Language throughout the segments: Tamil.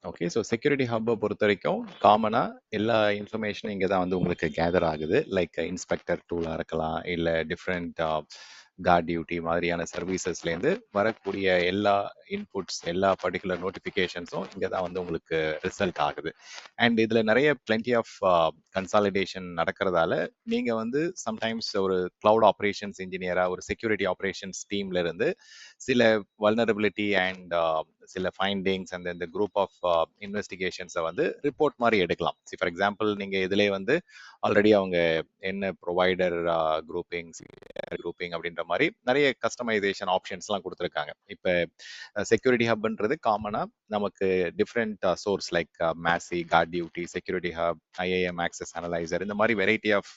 ஓகே. ஸோ செக்யூரிட்டி ஹப்ப பொறுத்தவரைக்கும் காமனா எல்லா இன்ஃபர்மேஷனும் இங்க தான் வந்து உங்களுக்கு கேதர் ஆகுது. லைக் இன்ஸ்பெக்டர் டூலா இருக்கலாம், இல்ல டிஃபரெண்ட் கார்ட் டியூட்டி மாதிரியான சர்வீசஸ்லேருந்து வரக்கூடிய எல்லா இன்புட்ஸ், எல்லா பர்ட்டிகுலர் நோட்டிஃபிகேஷன்ஸும் இங்க தான் வந்து உங்களுக்கு ரிசல்ட் ஆகுது. அண்ட் இதுல நிறைய பிளென்டி ஆஃப் கன்சாலிடேஷன் நடக்கிறதால நீங்க வந்து சம்டைம்ஸ் ஒரு கிளவுட் ஆப்ரேஷன்ஸ் இன்ஜினியரா, ஒரு செக்யூரிட்டி ஆப்ரேஷன்ஸ் டீம்ல இருந்து சில வல்னரபிலிட்டி அண்ட் சில ஃபைண்டிங்ஸ் அண்ட் இந்த குரூப் ஆஃப் இன்வெஸ்டிகேஷன்ஸை வந்து ரிப்போர்ட் மாதிரி எடுக்கலாம். ஃபார் எக்ஸாம்பிள் நீங்கள் இதிலே வந்து ஆல்ரெடி அவங்க என்ன ப்ரொவைடர் குரூப்பிங் அப்படின்ற மாதிரி நிறைய கஸ்டமைசேஷன் ஆப்ஷன்ஸ்லாம் கொடுத்துருக்காங்க. இப்போ செக்யூரிட்டி ஹப்ன்றது காமனாக நமக்கு different source like Macie, guard duty, security hub, IAM access analyser, இந்த மாதிரி வெரைட்டி ஆஃப்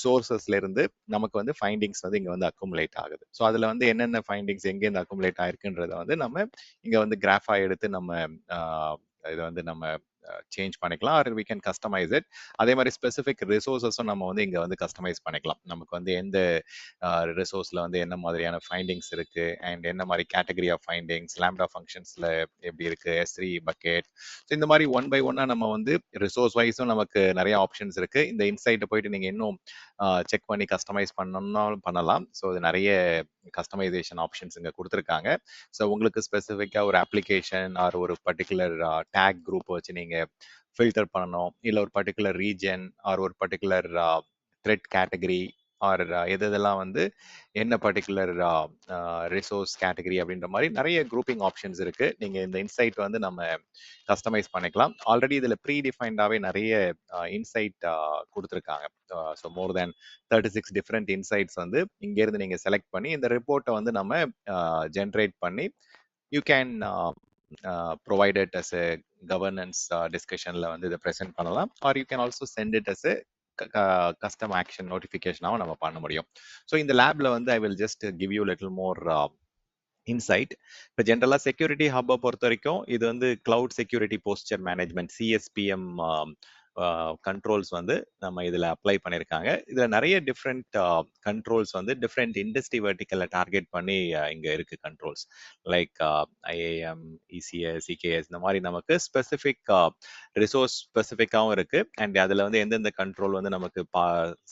சோர்சஸ்ல இருந்து நமக்கு வந்து ஃபைண்டிங்ஸ் வந்து இங்க வந்து அக்குமுலேட் ஆகுது. ஸோ அதுல வந்து என்னென்ன ஃபைண்டிங்ஸ் எங்கேருந்து அக்குமுலேட் ஆயிருக்குன்றத வந்து நம்ம இங்க வந்து கிராஃபா எடுத்து நம்ம இதை வந்து நம்ம சேஞ்ச் பண்ணிக்கலாம், or we can customise it. அதே மாதிரி ஸ்பெசிஃபிக் ரிசோர்ஸஸும் நம்ம வந்து இங்க வந்து கஸ்டமைஸ் பண்ணிக்கலாம். நமக்கு வந்து எந்த ரிசோர்ஸ்ல வந்து என்ன மாதிரியான ஃபைண்டிங்ஸ் இருக்கு அண்ட் என்ன மாதிரி கேட்டகரி ஆஃப் ஃபைண்டிங்ஸ், லாம்டா ஃபங்க்ஷன்ஸ்ல எப்படி இருக்கு, S3 பக்கெட், இந்த மாதிரி ஒன் பை ஒன்னா நம்ம வந்து ரிசோர்ஸ் வைஸும் நமக்கு நிறைய ஆப்ஷன்ஸ் இருக்கு. இந்த இன்சைட்டை போயிட்டு நீங்க இன்னும் செக் பண்ணி கஸ்டமைஸ் பண்ணணும்னாலும் பண்ணலாம். ஸோ இது நிறைய கஸ்டமைசேஷன் ஆப்ஷன்ஸ் இங்க கொடுத்துருக்காங்க. ஸோ உங்களுக்கு ஸ்பெசிஃபிக்காக ஒரு அப்ளிகேஷன் ஆர் ஒரு பர்டிகுலர் டேக் குரூப் வச்சு நீங்க ஃபில்டர் பண்ணணும், இல்லை ஒரு பர்டிகுலர் ரீஜன் ஆர் ஒரு பர்டிகுலர் த்ரெட் கேட்டகரி ஆர் எதெல்லாம் வந்து என்ன பர்டிகுலர் ரிசோர்ஸ் கேட்டகரி அப்படின்ற மாதிரி நிறைய குரூப்பிங் ஆப்ஷன்ஸ் இருக்கு. நீங்க இந்த இன்சைட் வந்து நம்ம கஸ்டமைஸ் பண்ணிக்கலாம். ஆல்ரெடி இதுல ப்ரீ டிஃபைன்டாவே நிறைய இன்சைட் கொடுத்துருக்காங்க. ஸோ மோர் தேன் 36 டிஃப்ரெண்ட் இன்சைட்ஸ் வந்து இங்கேருந்து நீங்க செலக்ட் பண்ணி இந்த ரிப்போர்ட்டை வந்து நம்ம ஜென்ரேட் பண்ணி you can provide it as a governance டிஸ்கஷன்ல வந்து இதை ப்ரெசென்ட் பண்ணலாம், or you can also send it as a custom action நோட்டிஃபிகேஷனாகவும் நம்ம பண்ண முடியும். ஸோ இந்த லேப்ல வந்து I will just give you little more insight. இப்போ ஜென்ரலாக செக்யூரிட்டி ஹப்பை பொறுத்த வரைக்கும் இது வந்து cloud security posture management, CSPM controls வந்து நம்ம இதில் அப்ளை பண்ணியிருக்காங்க. இதில் நிறைய டிஃப்ரெண்ட் கண்ட்ரோல்ஸ் வந்து டிஃப்ரெண்ட் இண்டஸ்ட்ரி வெர்டிக்கலை டார்கெட் பண்ணி இங்கே இருக்கு controls like IAM, ECS, EKS, இந்த மாதிரி நமக்கு ஸ்பெசிஃபிக் ரிசோர்ஸ் ஸ்பெசிஃபிக்காகவும் இருக்கு. அண்ட் அதில் வந்து எந்தெந்த கண்ட்ரோல் வந்து நமக்கு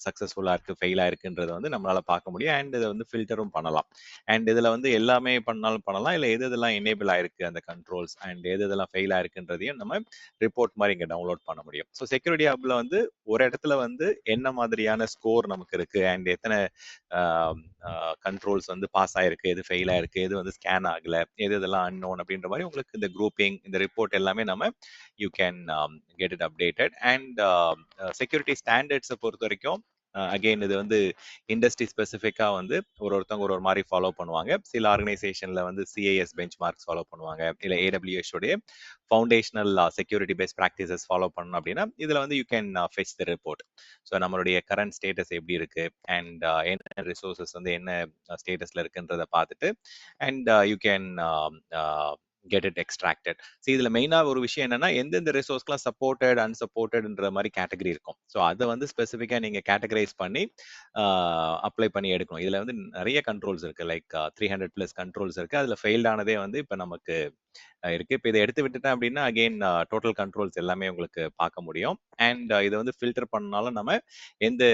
சக்ஸஸ்ஃபுல்லாக இருக்கு, ஃபெயிலாக இருக்குன்றதை வந்து நம்மளால பார்க்க முடியும். அண்ட் இதை வந்து ஃபில்டரும் பண்ணலாம். அண்ட் இதில் வந்து எல்லாமே பண்ணாலும் பண்ணலாம், இல்லை எது எதெல்லாம் எனேபிள் ஆயிருக்கு அந்த கண்ட்ரோல்ஸ் அண்ட் எது எதெல்லாம் ஃபெயில் ஆயிருக்குன்றதையும் நம்ம ரிப்போர்ட் மாதிரி இங்கே டவுன்லோட் பண்ண முடியும். ஸோ செக்யூரிட்டி ஹப்ல வந்து ஒரு இடத்துல வந்து என்ன மாதிரியான ஸ்கோர் நமக்கு இருக்கு அண்ட் எத்தனை கண்ட்ரோல்ஸ் வந்து பாஸ் ஆயிருக்கு, எது ஃபெயில் ஆயிருக்கு, எது வந்து ஸ்கேன் ஆகல, எது இதெல்லாம் அன்னோன் அப்படின்ற மாதிரி உங்களுக்கு இந்த குரூப்பிங், இந்த ரிப்போர்ட் எல்லாமே நம்ம you can get it updated. And security ஸ்டாண்டர்ட்ஸை பொறுத்த வரைக்கும் அகெயின் இது வந்து இண்டஸ்ட்ரி ஸ்பெசிஃபிக்காக வந்து ஒருத்தவங்க ஒரு மாதிரி ஃபாலோ பண்ணுவாங்க. சில ஆர்கனைசேஷனில் வந்து CIS பெஞ்ச் மார்க்ஸ் ஃபாலோ பண்ணுவாங்க, இல்லை AWS உடைய foundational security best practices follow பண்ணணும் அப்படின்னா இதில் வந்து you can fetch the report. So நம்மளுடைய கரண்ட் ஸ்டேட்டஸ் எப்படி இருக்கு அண்ட் என்ன ரிசோர்ஸஸ் வந்து என்ன ஸ்டேட்டஸில் இருக்குன்றதை பார்த்துட்டு and you can get it extracted. So இதில் மெயினாக ஒரு விஷயம் என்னன்னா எந்தெந்த ரிசோர்ஸ்க்குலாம் சப்போர்ட்டட் அன்சப்போர்ட்டட்ன்ற மாதிரி கேட்டகரி இருக்கும். ஸோ அதை வந்து ஸ்பெசிஃபிக்காக நீங்கள் கேட்டகரைஸ் பண்ணி அப்ளை பண்ணி எடுக்கணும். இதில் வந்து நிறைய கண்ட்ரோல்ஸ் இருக்கு, லைக் 300+ கண்ட்ரோல்ஸ் இருக்கு. அதில் ஃபெயில்ட் ஆனதே வந்து இப்போ நமக்கு இருக்கு. இப்போ இதை எடுத்து விட்டுட்டேன் அப்படின்னா அகெயின் டோட்டல் கண்ட்ரோல்ஸ் எல்லாமே உங்களுக்கு பார்க்க முடியும். அண்ட் இதை வந்து ஃபில்டர் பண்ணாலும் நம்ம எந்த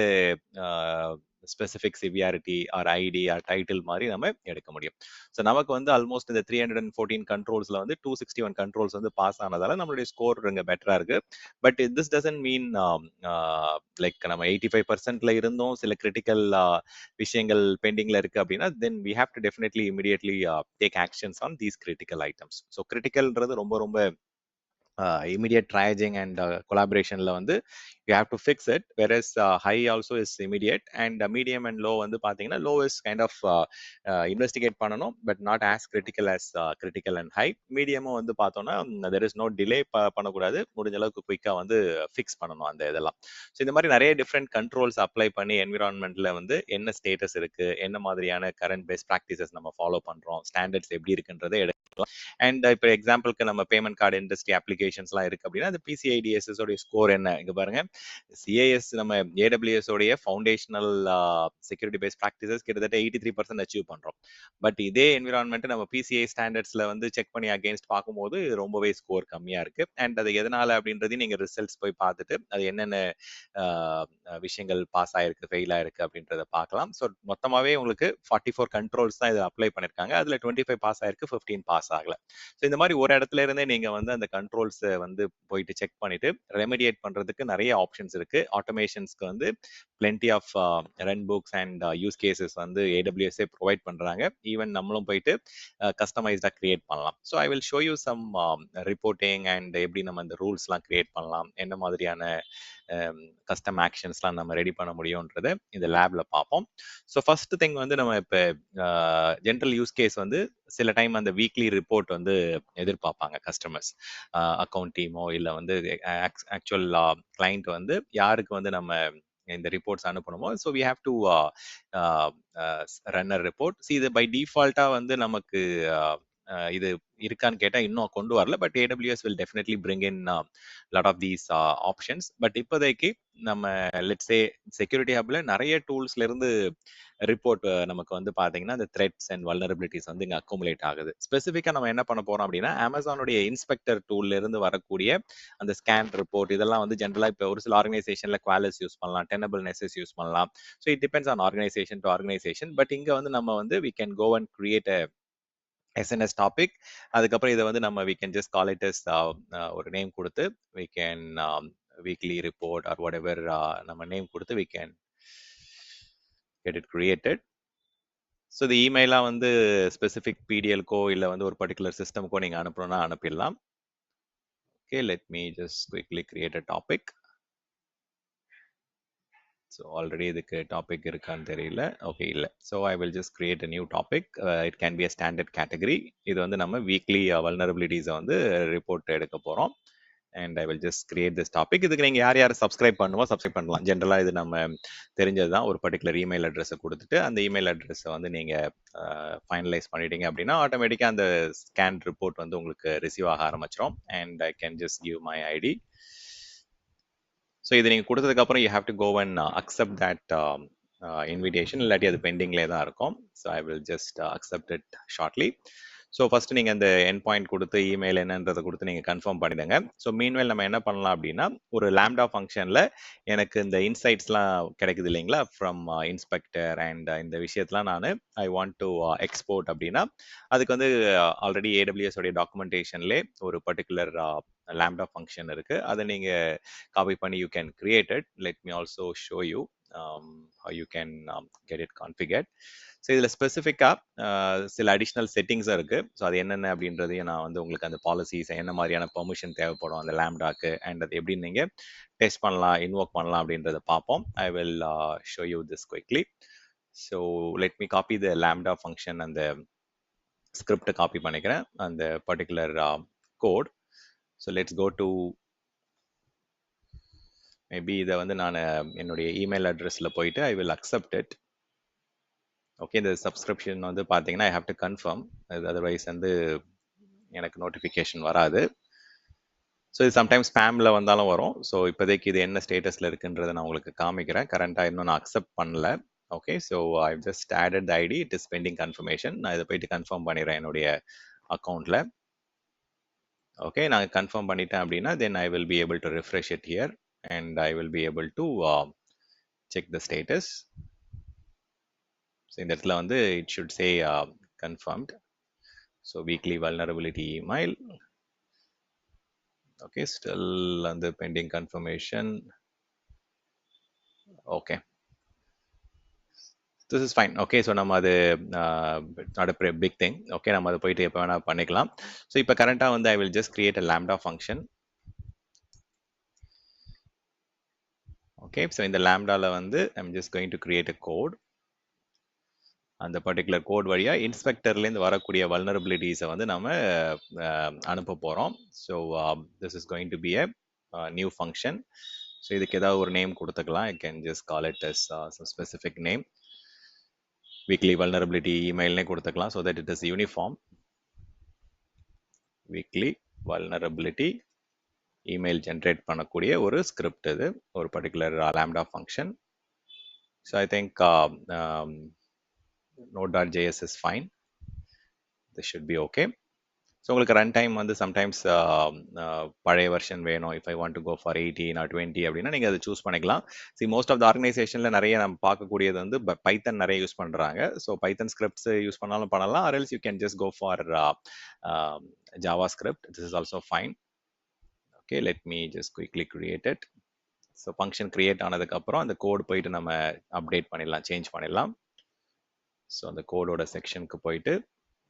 specific severity or ID or title மாதிரி நம்ம எடுக்க முடியும். ஸோ நமக்கு வந்து ஆல்மோஸ்ட் இந்த 314 கண்ட்ரோல்ஸ்ல வந்து 261 கண்ட்ரோல்ஸ் வந்து பாஸ் ஆனதால நம்மளுடைய ஸ்கோர் இங்கே பெட்டரா இருக்கு. But this doesn't mean like நம்ம 85%ல இருந்தும் சில கிரிட்டிக்கல் விஷயங்கள் பெண்டிங்ல இருக்கு அப்படின்னா then we have to definitely immediately take actions on these critical items. So கிரிட்டிக்கல்ன்றது ரொம்ப ரொம்ப immediate triaging and collaborationல வந்து you have to fix it, whereas high also is immediate and medium and low வந்து பாத்தீங்கன்னா low is kind of investigate பண்ணணும் but not as critical as critical and high. medium வந்து பார்த்தோம்னா there is no delay பண்ணக்கூடாது, முடிஞ்ச அளவுக்கு குயிக்கா வந்து ஃபிக்ஸ் பண்ணணும் அந்த இதெல்லாம். ஸோ இந்த மாதிரி நிறைய டிஃப்ரெண்ட் கண்ட்ரோல்ஸ் அப்ளை பண்ணி என்விரான்மெண்ட்ல வந்து என்ன ஸ்டேட்டஸ் இருக்கு, என்ன மாதிரியான கரண்ட் பெஸ்ட் ப்ராக்டிசஸ் நம்ம ஃபாலோ பண்றோம், ஸ்டாண்டர்ட்ஸ் எப்படி இருக்குன்றதை அண்ட் இப்போ எக்ஸாம்பிளுக்கு நம்ம பேமெண்ட் கார்டு இண்டஸ்ட்ரி அப்ளிகேஷன்ஸ்லாம் இருக்கு அப்படின்னா அந்த பிசிஐடிஎஸ்எஸ் உடைய ஸ்கோர் என்ன இங்க பாருங்க. சிஏஎஸ் நம்ம ஏடபிள்யூஎஸ் உடைய ஃபவுண்டேஷனல் செக்யூரிட்டி பேஸ்ட் ப்ராக்டிசஸ் கிட்டத்தட்ட 83% அச்சீவ் பண்றோம். பட் இதே என்விரான்மெண்ட் நம்ம பிசிஐ ஸ்டாண்டர்ட்ஸ்ல வந்து செக் பண்ணி அகேன்ஸ்ட் பார்க்கும்போது ரொம்பவே ஸ்கோர் கம்மியா இருக்கு. அண்ட் அது எதனால அப்படின்றதையும் நீங்க ரிசல்ட்ஸ் போய் பார்த்துட்டு அது என்னென்ன விஷயங்கள் பாஸ் ஆயிருக்கு ஃபெயில் ஆயிருக்கு அப்படின்றத பார்க்கலாம். ஸோ மொத்தமாவே உங்களுக்கு 44 கண்ட்ரோல்ஸ் தான் இதை அப்ளை பண்ணிருக்காங்க. அதுல 25 பாஸ் ஆயிருக்கு, 15 பாஸ் ஆகல. ஸோ இந்த மாதிரி ஒரு இடத்துல இருந்தே நீங்க வந்து அந்த கண்ட்ரோல்ஸ் வந்து போயிட்டு செக் பண்ணிட்டு ரெமெடியேட் பண்றதுக்கு நிறைய ஆப்ஷன்ஸ் இருக்கு. ஆட்டோமேஷன்ஸ்க்கு வந்து plenty of run books and use cases வந்து AWS ப்ரொவைட் பண்றாங்க. ஈவன் நம்மளும் போயிட்டு கஸ்டமைஸ்டா கிரியேட் பண்ணலாம். So I will show you some reporting and எப்படி நம்ம அந்த ரூல்ஸ்லாம் கிரியேட் பண்ணலாம், என்ன மாதிரியான கஸ்டம் ஆக்ஷன்ஸ்லாம் நம்ம ரெடி பண்ண முடியும்ன்றத இந்த லேப்ல பார்ப்போம். ஸோ ஃபர்ஸ்ட் திங் வந்து நம்ம இப்போ ஜென்ரல் யூஸ் கேஸ் வந்து சில டைம் அந்த வீக்லி ரிப்போர்ட் வந்து எதிர்பார்ப்பாங்க கஸ்டமர்ஸ், அக்கௌண்ட் டீமோ இல்லை வந்து ஆக்சுவல் கிளைண்ட் வந்து யாருக்கு வந்து நம்ம இந்த ரிப்போர்ட்ஸ் அனுப்பணுமோ. So we have to run a report. So இது பை டிஃபால்ட்டா வந்து நமக்கு இது இருக்கான்னு கேட்டா இன்னும் கொண்டு வரல. But AWS will definitely bring in lot of these options. But இப்போதைக்கு நம்ம லெட்ஸ் சே செக்யூரிட்டி ஹப்ல நிறைய டூல்ஸ்ல இருந்து ரிப்போர்ட் நமக்கு வந்து பாத்தீங்கன்னா இந்த த்ரெட்ஸ் அண்ட் வல்னரபிலிட்டிஸ் வந்து இங்க அக்குமுலேட் ஆகுது. ஸ்பெசிஃபிக்கா நம்ம என்ன பண்ண போறோம் அப்படின்னா அமேசானுடைய இன்ஸ்பெக்டர் டூல்ல இருந்து வரக்கூடிய அந்த ஸ்கேன் ரிப்போர்ட் இதெல்லாம் வந்து ஜென்ரலா இப்போ ஒரு சில ஆர்கனைசேஷன்ல குவாலிஸ் யூஸ் பண்ணலாம், டெனபிள்னஸ் யூஸ் பண்ணலாம். So it depends on organisation to organisation. But இங்க வந்து நம்ம வந்து we can go and create SNS topic. அதுக்கப்புறம் இதை வந்து நம்ம we can just call it as ஒரு நேம் கொடுத்து we can weekly report or whatever நம்ம நேம் கொடுத்து we can get it created. So இது இமெயிலாக வந்து ஸ்பெசிஃபிக் PDL-க்கோ இல்லை வந்து ஒரு பர்டிகுலர் சிஸ்டம்க்கோ நீங்கள் அனுப்பணும்னா அனுப்பிடலாம். Okay, let me just quickly create a topic. So already இதுக்கு டாபிக் இருக்கான்னு தெரியல. ஓகே, இல்லை. So I will just create a new topic. It can be a standard category. இது வந்து நம்ம வீக்லி வல்னரபிலிட்டிஸை வந்து ரிப்போர்ட் எடுக்க போகிறோம். And I will just create this topic. இதுக்கு நீங்கள் யார் யார் சப்ஸ்கிரைப் சப்ஸ்கிரைப் பண்ணலாம். ஜென்ரலாக இது நம்ம தெரிஞ்சது தான். ஒரு பர்டிகுலர் இமெயில் அட்ரஸை கொடுத்துட்டு அந்த இமெயில் அட்ரஸை வந்து நீங்கள் ஃபைனலைஸ் பண்ணிட்டீங்க அப்படின்னா ஆட்டோமேட்டிக்காக அந்த ஸ்கேன் ரிப்போர்ட் வந்து உங்களுக்கு ரிசீவ் ஆக ஆரம்பிச்சிடும். And I can just give my ID. So இது நீங்கள் கொடுத்ததுக்கப்புறம் you have to go and accept that invitation. இல்லாட்டி அது பெண்டிங்லேயே தான் இருக்கும். So I will just accept it shortly. So first நீங்கள் அந்த என் பாயிண்ட் கொடுத்து இமெயில் என்னன்றதை கொடுத்து நீங்கள் கன்ஃபார்ம் பண்ணிடுங்க. ஸோ மீன்வேல் நம்ம என்ன பண்ணலாம் அப்படின்னா ஒரு லேம்டா ஃபங்க்ஷனில் எனக்கு இந்த இன்சைட்ஸ்லாம் கிடைக்குது இல்லைங்களா ஃப்ரம் இன்ஸ்பெக்டர் அண்ட் இந்த விஷயத்தெலாம் நான் ஐ வாண்ட் டு எக்ஸ்போர்ட் அப்படின்னா அதுக்கு வந்து ஆல்ரெடி AWS உடைய டாக்குமெண்டேஷன்லே ஒரு பர்டிகுலர் லேம்டா ஃபங்க்ஷன் இருக்கு. அதை நீங்கள் காப்பி பண்ணி you can create it. Let me also show you how you can get it configured. So இதில் ஸ்பெசிஃபிக்காக சில அடிஷ்னல் செட்டிங்ஸும் இருக்குது. ஸோ அது என்னென்ன அப்படின்றதையும் நான் வந்து உங்களுக்கு அந்த பாலிசிஸ் என்ன மாதிரியான பெர்மிஷன் தேவைப்படும் அந்த லேம்டாக்கு அண்ட் அது எப்படி நீங்கள் டெஸ்ட் பண்ணலாம், இன்வோக் பண்ணலாம் அப்படின்றத பார்ப்போம். I will show you this quickly. So let me copy the lambda function. அந்த ஸ்கிரிப்டை காப்பி பண்ணிக்கிறேன், அந்த particular code. So let's go to maybe இதை வந்து நான் என்னுடைய இமெயில் அட்ரஸில் போயிட்டு I will accept it. Okay, இந்த சப்ஸ்கிரிப்ஷன் வந்து பார்த்தீங்கன்னா I have to confirm. Otherwise வந்து எனக்கு நோட்டிஃபிகேஷன் வராது. ஸோ இது சம்டைம்ஸ் ஸ்பேமில் வந்தாலும் வரும். ஸோ இப்போதைக்கு இது என்ன ஸ்டேட்டஸில் இருக்குன்றதை நான் உங்களுக்கு காமிக்கிறேன். கரண்ட்டாக இன்னும் நான் அக்செப்ட் பண்ணல. Okay, so I just added the ID. It is pending confirmation. நான் இதை போயிட்டு கன்ஃபார்ம் பண்ணிடுறேன் என்னுடைய அக்கௌண்ட்டில். ஓகே, நான் கன்ஃபார்ம் பண்ணிட்டேன் அப்படின்னா then I will be able to refresh it here and I will be able to check the status. So இந்த இடத்துல வந்து it should say confirmed. So weekly vulnerability email. Okay, still வந்து pending confirmation. Okay, this is fine. Okay, so நம்ம அது not a big thing. Okay, நம்ம அதை போயிட்டு எப்போ வேணால் பண்ணிக்கலாம். ஸோ இப்போ கரண்ட்டாக வந்து I will just create a lambda function. Okay, so இந்த லேம்டாவில் வந்து I'm just going to create a code. அந்த பர்டிகுலர் கோட் வழியாக இன்ஸ்பெக்டர்லேருந்து வரக்கூடிய வல்னரபிலிட்டிஸை வந்து நம்ம அனுப்ப போகிறோம். So this is going to be a new function. So இதுக்கு ஏதாவது ஒரு நேம் கொடுத்துக்கலாம். I can just call it as some specific name. Weekly vulnerability இமெயில்னே கொடுத்துக்கலாம் so that it is uniform. weekly vulnerability email generate பண்ணக்கூடிய ஒரு ஸ்கிரிப்ட் இது ஒரு particular lambda function. So I think node.js is fine. This should be okay. So உங்களுக்கு ரன் டைம் வந்து சம்டைம்ஸ் பழைய வெர்ஷன் வேணும். If I want to go for 18 or 20 அப்படின்னா நீங்கள் அதை சூஸ் பண்ணிக்கலாம். மோஸ்ட் ஆஃப் த ஆர்கனைசேஷனில் நிறைய நம்ம பார்க்கக்கூடியது வந்து பைத்தன் நிறைய யூஸ் பண்ணுறாங்க. ஸோ பைத்தன் ஸ்கிரிப்ட்ஸ் யூஸ் பண்ணாலும் பண்ணலாம். Or else you can just go for JavaScript. This is also fine. Okay, let me just quickly create it. So function create ஆனதுக்கப்புறம் அந்த கோட் போயிட்டு நம்ம அப்டேட் பண்ணிடலாம், சேஞ்ச் பண்ணிடலாம். ஸோ அந்த கோடோட செக்ஷனுக்கு போயிட்டு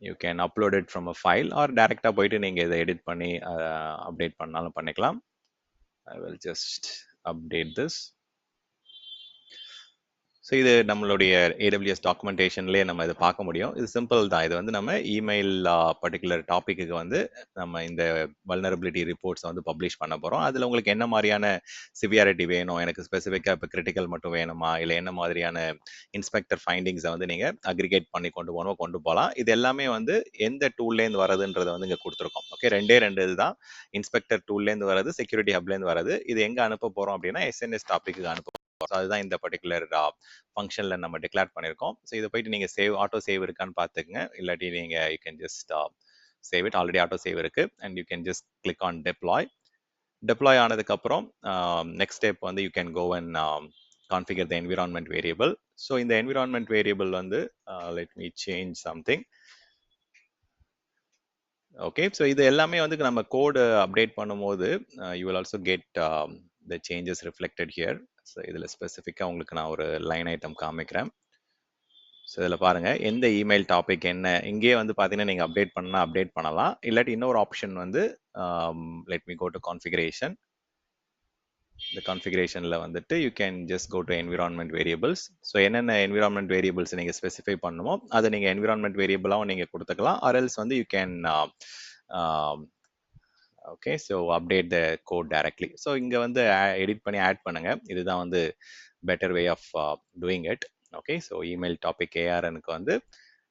you can upload it from a file or directா போயிட்டு நீங்க இதை எடிட் பண்ணி அப்டேட் பண்ணாலும் பண்ணிக்கலாம். I will just update this. So இது நம்மளுடைய AWS டாக்குமெண்டேஷன்லேயே நம்ம இதை பார்க்க முடியும். இது சிம்பிள் தான். இது வந்து நம்ம இமெயில் பர்டிகுலர் டாப்பிக்கு வந்து நம்ம இந்த வல்னரபிலிட்டி ரிப்போர்ட்ஸை வந்து பப்ளிஷ் பண்ண போகிறோம். அதில் உங்களுக்கு என்ன மாதிரியான சிவியாரிட்டி வேணும், எனக்கு ஸ்பெசிஃபிக்காக இப்போ கிரிட்டிக்கல் மட்டும் வேணுமா, இல்லை என்ன மாதிரியான இன்ஸ்பெக்டர் ஃபைண்டிங்ஸை வந்து நீங்கள் அக்ரிகேட் பண்ணி கொண்டு போகலாம். இது எல்லாமே வந்து எந்த டூல்லேருந்து வரதுன்றதை வந்து இங்கே கொடுத்துருக்கோம். ஓகே, ரெண்டு இதுதான். இன்ஸ்பெக்டர் டூல்லேருந்து வரது, செக்யூரிட்டி ஹப்லேருந்து வரது. இது எங்கே அனுப்ப போகிறோம் அப்படின்னா SNS டாப்பிக்கு அனுப்ப. அதுதான் இந்த பர்டிகுலர் ஃபங்க்ஷன்ல நம்ம டிக்ளேர் பண்ணியிருக்கோம். ஸோ இதை போயிட்டு நீங்க ஆட்டோ சேவ் இருக்கான்னு பார்த்துக்குங்க. இல்லாட்டி நீங்க you can just save it. Already auto save இருக்கு. And you can just click on deploy ஆனதுக்கு அப்புறம் நெக்ஸ்ட் ஸ்டெப் வந்து you can go and configure the environment variable. So இந்த என்விரான்மெண்ட் வேரியபிள் வந்து let me change something. Okay, so இது எல்லாமே வந்து நம்ம கோடு அப்டேட் பண்ணும்போது you will also get the changes reflected here. So இதில் ஸ்பெசிஃபிக்காக உங்களுக்கு நான் ஒரு லைன் ஐட்டம் காமிக்கிறேன். ஸோ இதில் பாருங்கள், எந்த இமெயில் டாபிக் என்ன, இங்கேயே வந்து பார்த்தீங்கன்னா நீங்கள் அப்டேட் பண்ணலாம். இல்லாட்டி இன்னொரு ஆப்ஷன் வந்து let me go to configuration. இந்த கான்ஃபிகரேஷனில் வந்துட்டு you can just go to environment variables. So என்னென்ன என்விரான்மெண்ட் வேரியபிள்ஸ் நீங்கள் ஸ்பெசிஃபை பண்ணணுமோ அதை நீங்கள் என்விரான்மெண்ட் வேரியபிளாகவும் நீங்கள் கொடுத்துக்கலாம். ஆர் எல்ஸ் வந்து you can okay, so update the code directly. So இங்கே வந்து எடிட் பண்ணி ஆட் பண்ணுங்க. இதுதான் வந்து better way of doing it. Okay, so email topic ARNக்கு வந்து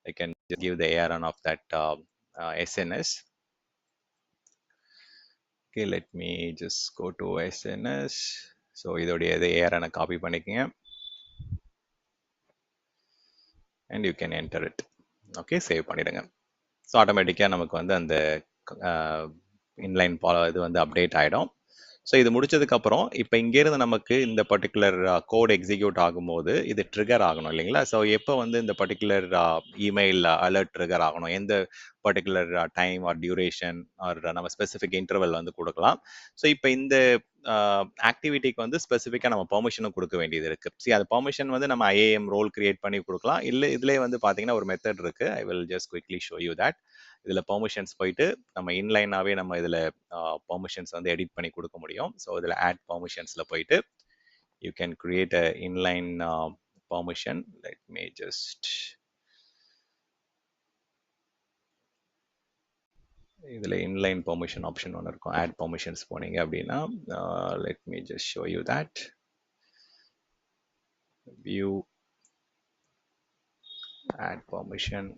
I can give the ARN of that SNS. Okay, let me just go to SNS. So இதோடைய இது ARN காப்பி பண்ணிக்கங்க and you can enter it. Okay, save பண்ணிடுங்க. ஸோ ஆட்டோமேட்டிக்காக நமக்கு வந்து அந்த இன்லைன் இது வந்து அப்டேட் ஆகிடும். ஸோ இது முடிச்சதுக்கப்புறம் இப்போ இங்கேருந்து நமக்கு இந்த பர்டிகுலர் கோட் எக்ஸிக்யூட் ஆகும்போது இது ட்ரிகர் ஆகணும் இல்லைங்களா? ஸோ எப்போ வந்து இந்த பர்டிகுலர் இமெயில் அலர்ட் ட்ரிகர் ஆகணும், எந்த particular time or duration or நம்ம ஸ்பெசிஃபிக் இன்டர்வல் வந்து கொடுக்கலாம். ஸோ இப்போ இந்த ஆக்டிவிட்டிக்கு வந்து ஸ்பெசிஃபிக்காக நம்ம பெர்மிஷனும் கொடுக்க வேண்டியது இருக்குது. அது பெர்மிஷன் வந்து நம்ம IAM ரோல் கிரியேட் பண்ணி கொடுக்கலாம். இல்லை இதிலே வந்து பார்த்தீங்கன்னா ஒரு மெத்தட் இருக்குது. ஐ will just quickly show you that. இதில் பெர்மிஷன்ஸ் போயிட்டு நம்ம இன்லைனாகவே நம்ம இதில் பெர்மிஷன்ஸ் வந்து எடிட் பண்ணி கொடுக்க முடியும். ஸோ இதில் ஆட் பெர்மிஷன்ஸில் போயிட்டு you can create a inline permission. Let me just இதில் இன்லைன் பெர்மிஷன் ஆப்ஷன் ஒன்று இருக்கும். ஆட் பெர்மிஷன்ஸ் போனீங்க அப்படின்னா let me just show you that. View add permission.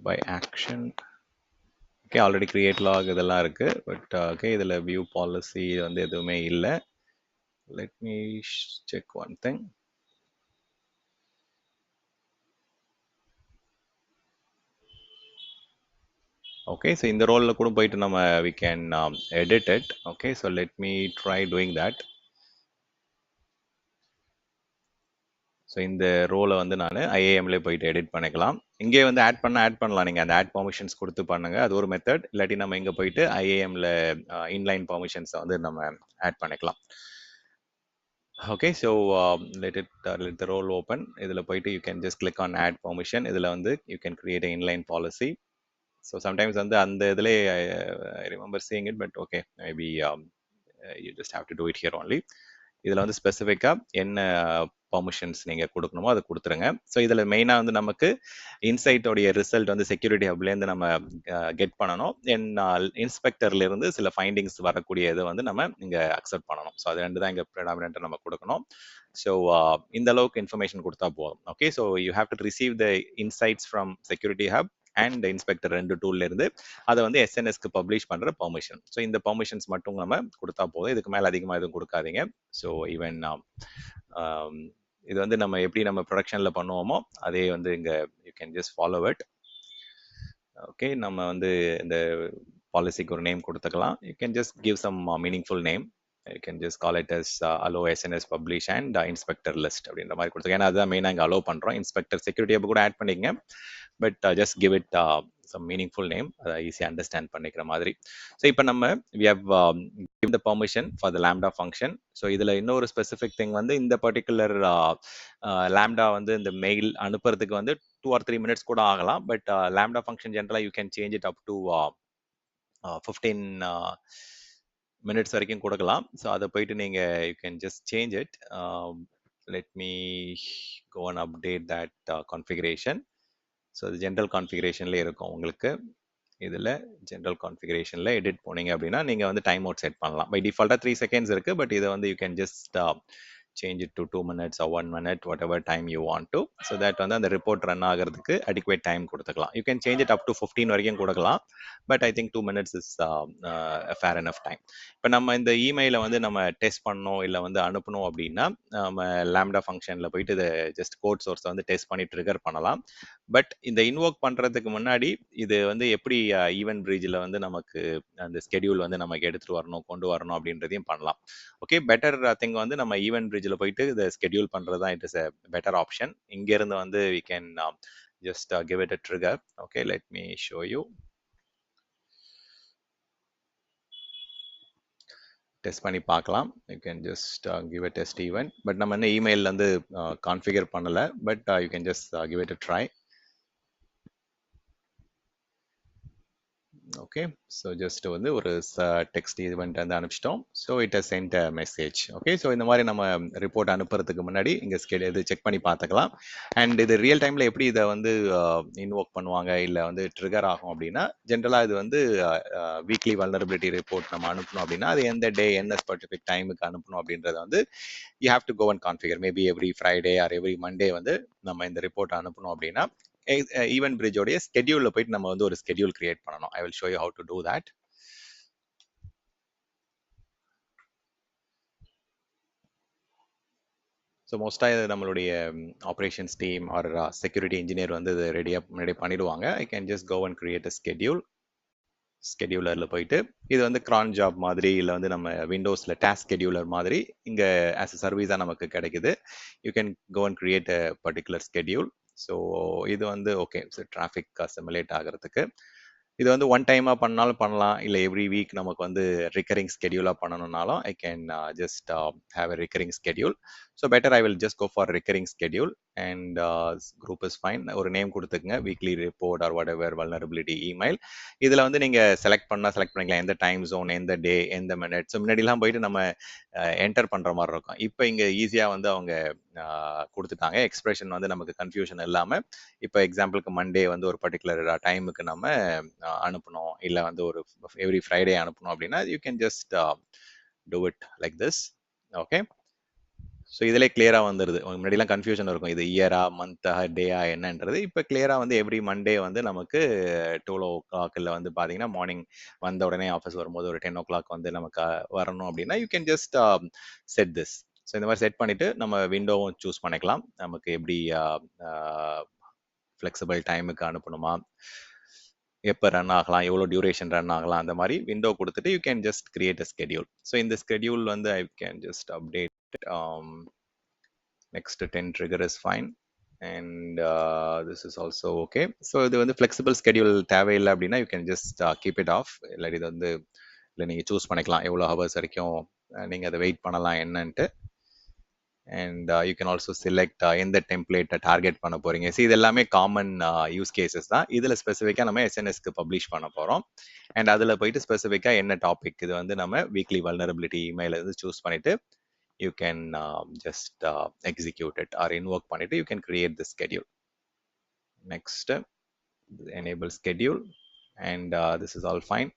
by action. Okay, already create log இதெல்லாம் இருக்கு. பட் ஓகே, இதில் வியூ பாலிசி வந்து எதுவுமே இல்லை. Let me check one thing. Okay, so இந்த ரோலில் கூட போயிட்டு நம்ம we can edit it. Okay, so let me try doing that. So இந்த ரோலை வந்து நான் IAMல போயிட்டு எடிட் பண்ணிக்கலாம். இங்கே வந்து ஆட் பண்ணலாம். நீங்கள் அந்த ஆட் பெர்மிஷன்ஸ் கொடுத்து பண்ணுங்க, அது ஒரு மெத்தட். இல்லாட்டி நம்ம இங்கே போயிட்டு IAMல இன்லைன் பெர்மிஷன்ஸை வந்து நம்ம ஆட் பண்ணிக்கலாம். Okay, so let the role open. இதில் போயிட்டு you can just click on add permission. இதில் வந்து you can create inline policy. So sometimes வந்து அந்த இதில் I remember seeing it, but okay, maybe you just have to do it here only. இதில் வந்து ஸ்பெசிஃபிக்காக என்ன பெர்மிஷன்ஸ் நீங்க கொடுக்கணுமோ அதை கொடுத்துருங்க. ஸோ இதில் மெயினாக வந்து நமக்கு இன்சைட்டோடைய ரிசல்ட் வந்து செக்யூரிட்டி ஹப்லேருந்து நம்ம கெட் பண்ணணும். இன்ஸ்பெக்டர்ல இருந்து சில ஃபைண்டிங்ஸ் வரக்கூடிய இதை வந்து நம்ம இங்கே அக்செப்ட் பண்ணணும். ஸோ அது ரெண்டு தான் இங்கே ப்ரெடாமினெண்ட்டாக நம்ம கொடுக்கணும். ஸோ இந்த அளவுக்கு இன்ஃபர்மேஷன் கொடுத்தா போதும். Okay, so you have to receive the insights from security hub and inspector ரெண்டு டூல்ல இருந்து அதை வந்து எஸ்என்எஸ்க்கு பப்ளிஷ் பண்ற பெர்மிஷன். ஸோ இந்த பெர்மிஷன்ஸ் மட்டும் நம்ம கொடுத்தா போதும். இதுக்கு மேல அதிகமாக எதுவும் கொடுக்காதீங்க. ஸோ ஈவன் இது வந்து நம்ம எப்படி நம்ம ப்ரொடக்ஷன்ல பண்ணுவோமோ அதே வந்து இங்க you can just follow it. Okay, நம்ம வந்து இந்த பாலிசிக்கு ஒரு நேம் கொடுத்துக்கலாம். You can just give some meaningful name. You can just call it as allow SNS publish and inspector list அப்படின்ற மாதிரி கொடுத்துருக்கேன். ஏன்னா அதுதான் மெயினாக இங்கே அலோ பண்ணுறோம். இன்ஸ்பெக்டர் செக்யூரிட்டி அப்போ கூட ஆட் பண்ணிக்கங்க, but just give it some meaningful name, அதை ஈஸியாக அண்டர்ஸ்டாண்ட் பண்ணிக்கிற மாதிரி. ஸோ இப்போ நம்ம we have give the permission for the lambda function. So இதில் இன்னொரு ஸ்பெசிஃபிக் திங் வந்து இந்த பர்டிகுலர் லாம்டா வந்து இந்த மெயில் அனுப்புறதுக்கு வந்து 2 or 3 minutes கூட ஆகலாம். பட் லாம்டா ஃபங்க்ஷன் ஜென்ரலாக you can change it up to 15 minutes வரைக்கும் கொடுக்கலாம். ஸோ அதை போயிட்டு நீங்கள் you can just change it. let me go and update that configuration. So அது ஜென்ரல் கான்ஃபிகரேஷன்ல இருக்கும் உங்களுக்கு. இதில் ஜென்ரல் கான்ஃபிகரேஷனில் எடிட் போனீங்க அப்படின்னா நீங்கள் வந்து டைம் அவுட் செட் பண்ணலாம். பை டிஃபால்ட்டாக 3 seconds இருக்குது, பட் இதை வந்து you can just change it to 2 minutes or 1 minute, whatever time you want to, so that வந்து அந்த ரிப்போர்ட் ரன் ஆகிறதுக்கு adequate time கொடுத்துக்கலாம். You can change it up to 15 வரைக்கும் கொடுக்கலாம், but I think 2 minutes is a fair enough time. இப்போ நம்ம இந்த இமெயிலை வந்து நம்ம டெஸ்ட் பண்ணோம் இல்லை வந்து அனுப்பணும் அப்படின்னா நம்ம லாம்டா ஃபங்க்ஷனில் போயிட்டு இதை ஜஸ்ட் கோட் சோர்ஸை வந்து டெஸ்ட் பண்ணி ட்ரிகர் பண்ணலாம். பட் இந்த இன்வோக் பண்ணுறதுக்கு முன்னாடி இது வந்து எப்படி ஈவென்ட் பிரிட்ஜில் வந்து நமக்கு அந்த ஸ்கெடியூல் வந்து நமக்கு எடுத்துகிட்டு வரணும் கொண்டு வரணும் அப்படின்றதையும் பண்ணலாம். ஓகே, பெட்டர் திங் வந்து நம்ம ஈவென்ட் பிரிட்ஜில் போயிட்டு இதை ஸ்கெடியூல் பண்ணுறது தான் it is a better option. இங்கேருந்து வந்து we can just give it a trigger. Okay, let me show you. Test பண்ணி பார்க்கலாம். You can just give a test event. But நம்ம என்ன இமெயில் வந்து கான்ஃபிகர் பண்ணலை, but you can just give it a try. Okay, so just வந்து ஒரு டெக்ஸ்ட் ஈவெண்ட் வந்து அனுப்பிச்சிட்டோம். So it has sent a message. Okay, so இந்த மாதிரி நம்ம ரிப்போர்ட் அனுப்புறதுக்கு முன்னாடி இங்கே இது செக் பண்ணி பார்த்துக்கலாம். அண்ட் இது ரியல் டைமில் எப்படி இதை வந்து இன்வோக் பண்ணுவாங்க இல்லை வந்து ட்ரிகர் ஆகும் அப்படின்னா, ஜென்ரலாக இது வந்து வீக்லி வல்னரபிலிட்டி ரிப்போர்ட் நம்ம அனுப்பணும் அப்படின்னா அது எந்த டே என்ன ஸ்பெசிஃபிக் டைமுக்கு அனுப்பணும் அப்படின்றத வந்து you have to go and configure. Maybe every Friday or every Monday வந்து நம்ம இந்த ரிப்போர்ட் அனுப்பணும் அப்படின்னா ஈவென்ட் பிரிட்ஜோடைய ஸ்கெடியூல்ல போயிட்டு நம்ம வந்து ஒரு ஸ்கெடியூல் கிரியேட் பண்ணணும். I will show you how to do that. So மோஸ்ட்டாக இது நம்மளுடைய operations team or security engineer வந்து இது ரெடி பண்ணிடுவாங்க. I can just go and create a schedule. ஸ்கெடியூலரில் போயிட்டு இது வந்து க்ரான் ஜாப் மாதிரி இல்லை வந்து நம்ம விண்டோஸில் டாஸ்க் ஸ்கெடியூலர் மாதிரி இங்கே ஆஸ் அ சர்வீஸாக நமக்கு கிடைக்குது. You can go and create a particular schedule. So இது வந்து ஓகே, ஸோ டிராஃபிக் சிமுலேட் ஆகிறதுக்கு இது வந்து ஒன் டைமாக பண்ணாலும் பண்ணலாம், இல்லை எவ்ரி வீக் நமக்கு வந்து ரிக்கரிங் ஸ்கெடியூலாக பண்ணணும்னாலும் I can just have a recurring schedule. So better I will just go for recurring schedule and group is fine. ஒரு நேம் கொடுத்துக்குங்க, weekly report or whatever vulnerability email. இதில் வந்து நீங்கள் செலக்ட் பண்ணிக்கலாம் எந்த டைம் ஜோன், எந்த டே, எந்த மினிட். ஸோ முன்னாடிலாம் போயிட்டு நம்ம என்டர் பண்ணுற மாதிரி இருக்கும். இப்போ இங்கே ஈஸியாக வந்து அவங்க கொடுத்துட்டாங்க. எக்ஸ்பிரஷன் வந்து நமக்கு கன்ஃபியூஷன் இல்லாமல் இப்போ எக்ஸாம்பிளுக்கு மண்டே வந்து ஒரு பர்டிகுலர் டைமுக்கு நம்ம அனுப்பணும் இல்லை வந்து ஒரு எவ்ரி ஃப்ரைடே அனுப்பணும் அப்படின்னா you can just do it like this. Okay, so இதிலே கிளியராக வந்துடுது. முன்னாடிலாம் கன்ஃபியூஷன் இருக்கும், இது இயரா மந்த்தா டேயா என்னன்றது. இப்போ கிளியராக வந்து எவ்ரி மண்டே வந்து நமக்கு 12 o'clock வந்து பார்த்தீங்கன்னா மார்னிங் வந்த உடனே ஆஃபீஸ் வரும்போது ஒரு 10 o'clock வந்து நமக்கு வரணும் அப்படின்னா you can just set this. So இந்த மாதிரி செட் பண்ணிவிட்டு நம்ம விண்டோவும் சூஸ் பண்ணிக்கலாம். நமக்கு எப்படி ஃப்ளெக்சிபிள் டைமுக்கு அனுப்பணுமா, எப்போ ரன் ஆகலாம், எவ்வளோ டியூரேஷன் ரன் ஆகலாம், அந்த மாதிரி விண்டோ கொடுத்துட்டு you can just create a schedule. So இந்த ஸ்கெடியூல் வந்து I can just update next 10 trigger is fine and this is also okay. So இது வந்து ஃப்ளெக்சிபிள் ஸ்கெடியூல் தேவையில்லை அப்படின்னா you can just keep it of. இல்லை இது வந்து இல்லை நீங்கள் சூஸ் பண்ணிக்கலாம் எவ்வளோ ஹவர்ஸ் வரைக்கும் நீங்கள் அதை வெயிட் பண்ணலாம் என்னன்ட்டு. And you can also select எந்த டெம்ப்ளேட்டை டார்கெட் பண்ண போறீங்க. ஸோ இது எல்லாமே காமன் யூஸ் கேசஸ் தான். இதில் ஸ்பெசிஃபிக்காக நம்ம எஸ்என்எஸ்க்கு பப்ளிஷ் பண்ண போகிறோம். அண்ட் அதில் போயிட்டு ஸ்பெசிஃபிக்காக என்ன டாபிக், இது வந்து நம்ம வீக்லி வல்னரபிலிட்டி இமெயில் வந்து சூஸ் பண்ணிட்டு you can just execute it or invoke பண்ணிட்டு you can create the schedule. Next, enable schedule, and this is all fine.